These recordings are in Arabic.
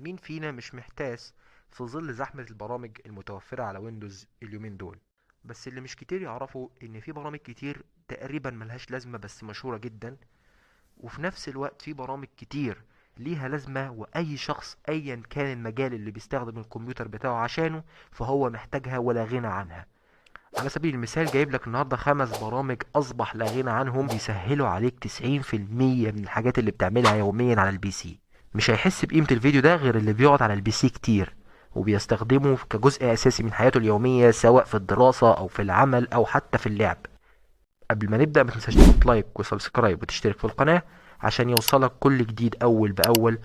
مين فينا مش محتاس في ظل زحمة البرامج المتوفرة على ويندوز اليومين دول؟ بس اللي مش كتير يعرفوا ان في برامج كتير تقريبا ملهاش لازمة بس مشهورة جدا، وفي نفس الوقت في برامج كتير ليها لازمة، واي شخص ايا كان المجال اللي بيستخدم الكمبيوتر بتاعه عشانه فهو محتاجها ولا غنى عنها. على سبيل المثال جايب لك النهارده 5 برامج اصبح لا غنى عنهم، بيسهلوا عليك 90% من الحاجات اللي بتعملها يوميا على البي سي. مش هيحس بقيمة الفيديو ده غير اللي بيقعد على البي سي كتير وبيستخدمه كجزء اساسي من حياته اليومية، سواء في الدراسة او في العمل او حتى في اللعب. قبل ما نبدأ ما تنساش تحط لايك وسبسكرايب وتشترك في القناة عشان يوصلك كل جديد اول باول،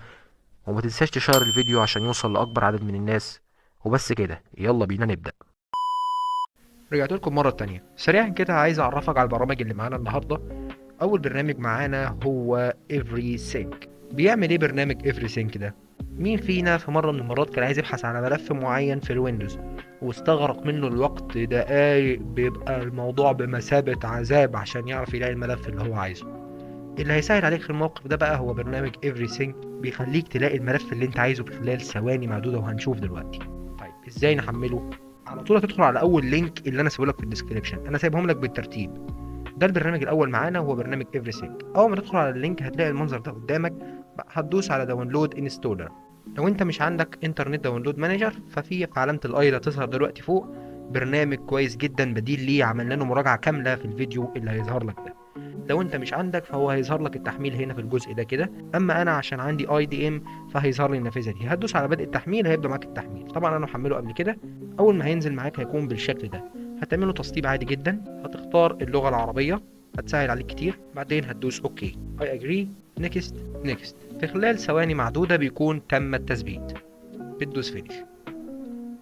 وما تنساش تشير الفيديو عشان يوصل لاكبر عدد من الناس. وبس كده، يلا بينا نبدأ. رجعت لكم مرة تانية سريعا كده، عايز أعرفك على البرامج اللي معانا النهاردة. أول برنامج معانا هو EverySync. بيعمل إيه برنامج EverySync ده؟ مين فينا في مرة من المرات كان عايز يبحث على ملف معين في الويندوز واستغرق منه الوقت دقايق، بيبقى الموضوع بمثابة عذاب عشان يعرف يلاقي الملف اللي هو عايزه؟ اللي هيسهل عليك في الموقف ده بقى هو برنامج EverySync، بيخليك تلاقي الملف اللي انت عايزه في خلال ثواني معدودة، وهنشوف دلوقتي. طيب ازاي نحمله؟ على طول هتدخل على اول لينك اللي انا سايبه لك في الديسكريبشن، انا سايبهم لك بالترتيب. ده البرنامج الاول معانا هو برنامج EverySync. اول ما تدخل على اللينك هتلاقي المنظر ده قدامك، هتدوس على داونلود انستولر. لو انت مش عندك انترنت داونلود مانجر، في علامه الاي اللي هتظهر دلوقتي فوق برنامج كويس جدا بديل ليه، عملنا له مراجعه كامله في الفيديو اللي هيظهر لك ده. لو انت مش عندك فهو هيظهر لك التحميل هنا في الجزء ده كده، اما انا عشان عندي اي دي ام فهيظهر لي النافذه دي. هتدوس على بدء التحميل، هيبدا معاك التحميل. طبعا انا محمله قبل كده. اول ما هينزل معاك هيكون بالشكل ده. هتعمله تسطيب عادي جدا، هتختار اللغه العربيه، هتسهل عليك كتير. بعدين هتدوس اوكي، اي اجري، نيكست، نيكست. في خلال ثواني معدوده بيكون تم التثبيت. بتدوس فينيش.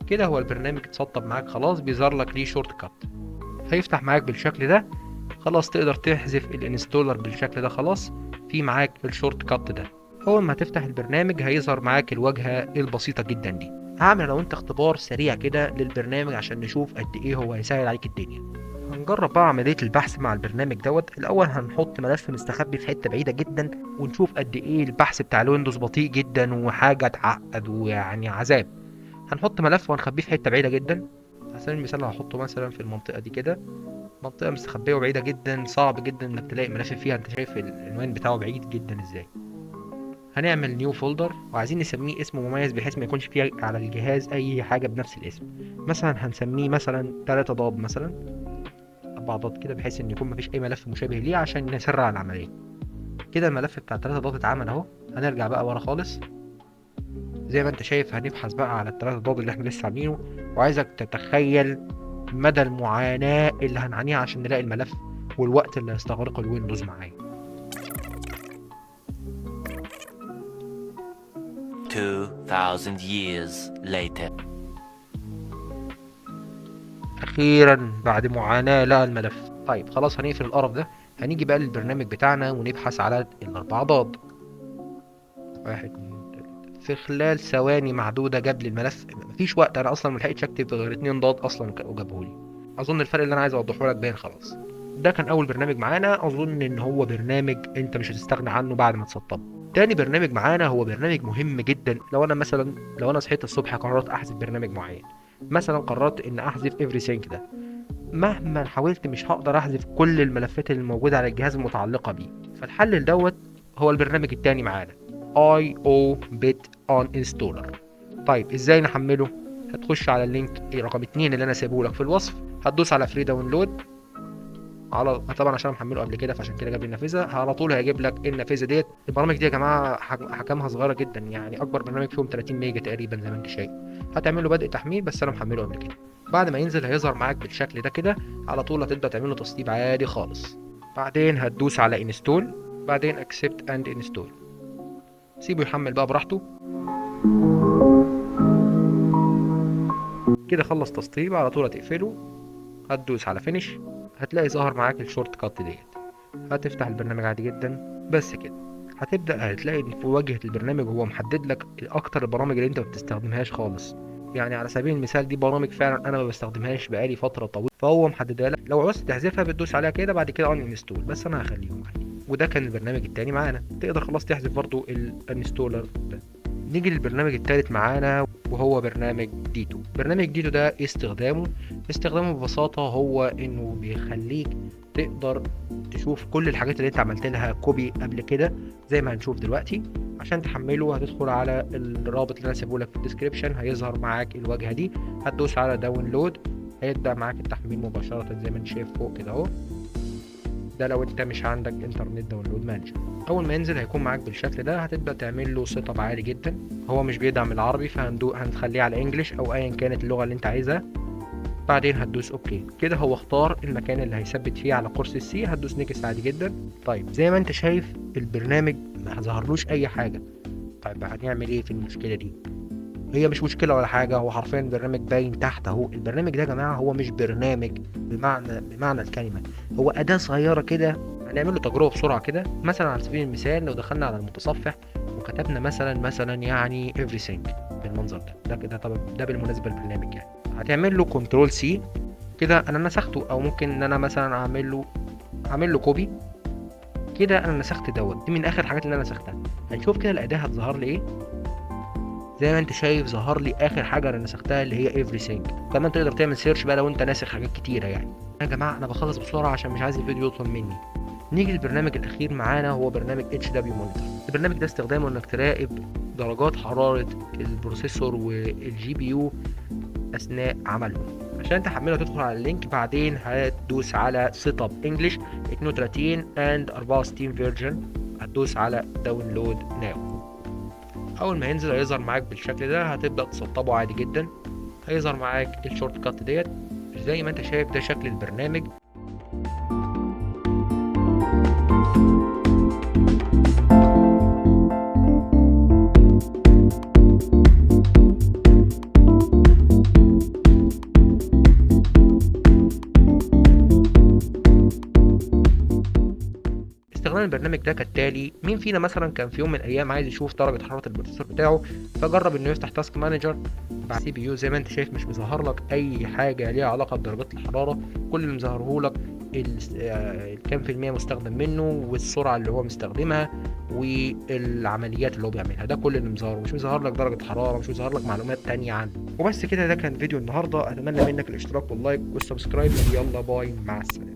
كده هو البرنامج اتسطب معاك خلاص، بيظهر لك ليه شورت كات، هيفتح معاك بالشكل ده. خلاص تقدر تحذف الانستولر بالشكل ده. خلاص في معاك الشورت كات ده. اول ما هتفتح البرنامج هيظهر معاك الواجهه البسيطه جدا دي. هعمل لو انت اختبار سريع كده للبرنامج عشان نشوف قد ايه هو هيسهل عليك الدنيا. هنجرب بقى عمليه البحث مع البرنامج دوت. الاول هنحط ملف مستخبي في حته بعيده جدا ونشوف قد ايه البحث بتاع الويندوز بطيء جدا وحاجه تعقد ويعني عذاب. هنحط ملف وهنخبيه في حته بعيده جدا. على سبيل المثال هحطه مثلا في المنطقه دي كده، منطقة مستخبية وبعيدة جدا، صعب جدا انك تلاقي ملف فيها. انت شايف العنوان بتاعه بعيد جدا ازاي. هنعمل نيو فولدر وعايزين نسميه اسم مميز بحيث ما يكونش فيه على الجهاز اي حاجة بنفس الاسم. مثلا هنسميه مثلا 3 ضاد، مثلا 4 ضاد كده، بحيث ان يكون مفيش اي ملف مشابه ليه عشان نسرع العملية. كده الملف بتاع 3 ضاد اتعمل اهو. هنرجع بقى ورا خالص. زي ما انت شايف هنبحث بقى على ال3 ضاد اللي احنا لسه عاملينه، وعايزك تتخيل مدى المعاناة اللي هنعانيها عشان نلاقي الملف، والوقت اللي هيستغرقه الويندوز معايا. 2000 years later. أخيرا بعد معاناة لقى الملف. طيب خلاص هنقفل القرف ده. هنيجي بقى للبرنامج بتاعنا ونبحث على الأربع ضاد. واحد اتنين تلاتة. في خلال ثواني معدودة جاب لي الملف، مفيش وقت. أنا أصلا ملحقتش أكتب غير 2 ضاد أصلا وجابهولي. أظن الفرق اللي أنا عايز أوضحه لك باين خلاص. ده كان أول برنامج معانا، أظن إن هو برنامج أنت مش هتستغنى عنه بعد ما تسطبه. تاني برنامج معانا هو برنامج مهم جدا. لو انا صحيت الصبح قررت احذف برنامج معين، مثلا قررت ان احذف EverySync ده، مهما حاولت مش هقدر احذف كل الملفات اللي موجوده على الجهاز المتعلقه بيه. فالحل لدوت هو البرنامج التاني معانا، IO-Bit Uninstaller. طيب ازاي نحمله؟ هتخش على اللينك رقم 2 اللي انا سايبه لك في الوصف، هتدوس على فري داونلود. طبعا عشان أنا محمله قبل كده فعشان كده جاب لي النافذه. على طول هيجيب لك النافذه ديت. البرامج دي يا جماعه حجمها صغيره جدا، يعني اكبر برنامج فيهم 30 ميجا تقريبا زي ما انت شايف. هتعمل له بدء تحميل، بس انا محمله قبل كده. بعد ما ينزل هيظهر معاك بالشكل ده كده. على طول هتبدا تعمل له تسطيب عادي خالص. بعدين هتدوس على انستول، بعدين اكسبت اند انستول. سيبه يحمل بقى براحته. كده خلص تسطيب. على طول هتقفله، هتدوس على فينيش. هتلاقي ظهر معاك الشورت كات ديت. هتفتح البرنامج عادي جدا. بس كده هتلاقي إن في واجهة البرنامج هو محدد لك اكتر البرامج اللي انت ما بتستخدمهاش خالص. يعني على سبيل المثال دي برامج فعلا انا ما بستخدمهاش بقالي فترة طويلة، فهو محددها لك. لو عوزت تحذفها بتدوس عليها كده، بعد كده ان انستول، بس انا هخليهم عادي. وده كان البرنامج التاني معانا. تقدر خلاص تحذف برضو الانستولر ده. نيجي للبرنامج التالت معانا وهو برنامج ديتو. برنامج ديتو ده استخدامه ببساطة هو انه بيخليك تقدر تشوف كل الحاجات اللي انت عملت لها كوبي قبل كده زي ما هنشوف دلوقتي. عشان تحمله هتدخل على الرابط اللي انا سيبه لك في الديسكريبشن، هيظهر معاك الواجهة دي، هتدوس على داونلود، هيبدأ معاك التحميل مباشرة زي ما انت شايف فوق كده اهو. ده لو انت مش عندك انترنت داونلود مانجر. اول ما ينزل هيكون معاك بالشكل ده، هتبدا تعمل له سيت اب عادي جدا. هو مش بيدعم العربي هنخليه على انجليش او ايا كانت اللغه اللي انت عايزها. بعدين هتدوس اوكي. كده هو اختار المكان اللي هيثبت فيه على قرص السي، هتدوس نيكست عادي جدا. طيب زي ما انت شايف البرنامج ما ظهرلوش اي حاجه. طيب هنعمل ايه في المشكله دي؟ هي مش مشكله ولا حاجه، هو حرفيا البرنامج باين تحت اهو. البرنامج ده يا جماعه هو مش برنامج بمعنى الكلمه، هو اداه صغيره كده. هنعمل له تجربه بسرعه كده. مثلا على سبيل المثال لو دخلنا على المتصفح وكتبنا مثلا يعني everything بالمنظر ده كده. طبعا ده بالمناسبه البرنامج يعني هتعمل له كنترول سي كده. انا نسخته، او ممكن ان انا مثلا اعمل له كوبي كده. انا نسخت دوت، دي من اخر الحاجات اللي انا نسختها. هنشوف كده الاداه هتظهر لي ايه. زي ما انت شايف ظهر لي اخر حاجه انا نسختها اللي هي everything. كمان تقدر تعمل سيرش بقى لو انت ناسخ حاجات كتيره يعني. يا جماعه انا بخلص بسرعه عشان مش عايز الفيديو يطول مني. نيجي للبرنامج الاخير معانا هو برنامج HW مونيتور. البرنامج ده استخدامه انك تراقب درجات حراره البروسيسور والجي بي يو اثناء عملهم. عشان تحمله تدخل على اللينك، بعدين هتدوس على سيت اب انجلش 32 and 64 فيرجن، هتدوس على داونلود ناو. اول ما ينزل هيظهر معاك بالشكل ده، هتبدا تسطبه عادي جدا. هيظهر معاك الشورت كات ديت زي ما انت شايف. ده شكل البرنامج. استخدام البرنامج ده كالتالي: مين فينا مثلا كان في يوم من الايام عايز يشوف درجه حراره البروسيسور بتاعه، فجرب انه يفتح تاسك مانجر بعد سي بي يو. زي ما انت شايف مش مظهر لك اي حاجه ليها علاقه بدرجات الحراره، كل اللي مظهره لك كام في المية مستخدم منه، والسرعه اللي هو مستخدمها، والعمليات اللي هو بيعملها. ده كل اللي مظهره، مش مظهر لك درجه حراره، مش مظهر لك معلومات تانية عنه. وبس كده، ده كان فيديو النهارده. اتمنى منك الاشتراك واللايك والسبسكرايب. يلا باي، مع السلامه.